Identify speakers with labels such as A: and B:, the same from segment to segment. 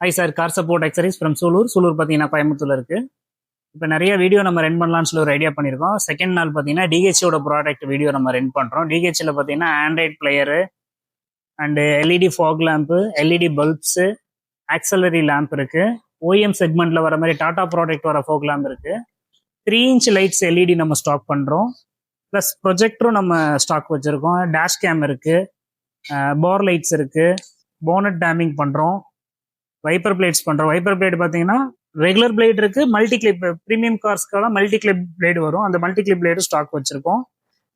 A: High sir, car support accessories from Sulur. Sulur பார்த்தீங்கன்னா கோயம்புத்தூர்ல இருக்கு. இப்போ நிறைய வீடியோ நம்ம ரன் பண்ணலாம்னு சொல்லி ஒரு ஐடியா பண்ணியிருக்கோம். செகண்ட் நாள் பார்த்தீங்கன்னா டிஹெச்சோட ப்ராடக்ட் வீடியோ நம்ம ரன் பண்ணுறோம். டிஹெச்சில் பார்த்தீங்கன்னா android player and LED fog lamp, LED bulbs, auxiliary lamp இருக்கு. ஓஎம் செக்மெண்ட்ல வர மாதிரி டாடா ப்ராடக்ட் வர ஃபாக் லேம்ப் இருக்கு. 3 inch லைட்ஸ் எல்இடி நம்ம ஸ்டாக் பண்ணுறோம். ப்ளஸ் ப்ரொஜெக்டரும் நம்ம ஸ்டாக் வச்சுருக்கோம். டேஷ் கேம் இருக்கு, பார் லைட்ஸ் இருக்கு, போனட் டேமிங் பண்ணுறோம், வைப்பர் பிளேட்ஸ் பண்ணுறோம். வைப்பர் பிளேட் பார்த்தீங்கன்னா ரெகுலர் பிளேட் இருக்கு, மல்டி கிளிப். ப்ரீமியம் கார்ஸ்க்கெல்லாம் மல்டி கிளிப் பிளேடு வரும். அந்த மல்டி கிளிப் பிளேடு ஸ்டாக் வச்சிருக்கோம்.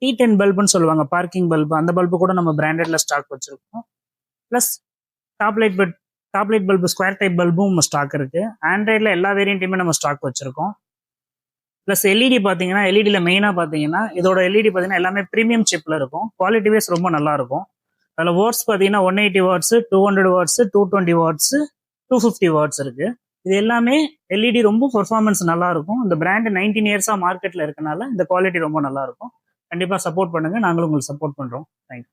A: T10 பல்புன்னு சொல்லுவாங்க, பார்க்கிங் பல்பு. அந்த பல்பு கூட நம்ம பிராண்டட்ல ஸ்டாக் வச்சிருக்கோம். ப்ளஸ் டாப்லைட் பல்பு, ஸ்கொயர் டைப் பல்பும் நம்ம ஸ்டாக் இருக்கு. ஆண்ட்ராய்டில் எல்லா வேரியண்ட்டையுமே நம்ம ஸ்டாக் வச்சிருக்கோம். ப்ளஸ் எல்இடி பார்த்தீங்கன்னா, எல்இடியில் மெயினாக பார்த்தீங்கன்னா இதோட எல்இடி பார்த்தீங்கன்னா எல்லாமே ப்ரீமியம் சிப்பில் இருக்கும். குவாலிட்டி வைஸ் ரொம்ப நல்லா இருக்கும். அதில் வாட்ஸ் பார்த்தீங்கன்னா 180 வாட்ஸ், 200 வாட்ஸ், 220 வாட்ஸ், 250 வாட்ஸ் இருக்கு. இது எல்லாமே எல்இடி ரொம்ப பெர்ஃபார்மன்ஸ் நல்லா இருக்கும். இந்த பிராண்ட் 19 இயர்ஸா மார்க்கெட்ல இருக்கனால இந்த குவாலிட்டி ரொம்ப நல்லா இருக்கும். கண்டிப்பா சப்போர்ட் பண்ணுங்க, நாங்களும் உங்களுக்கு சப்போர்ட் பண்றோம். தேங்க்யூ.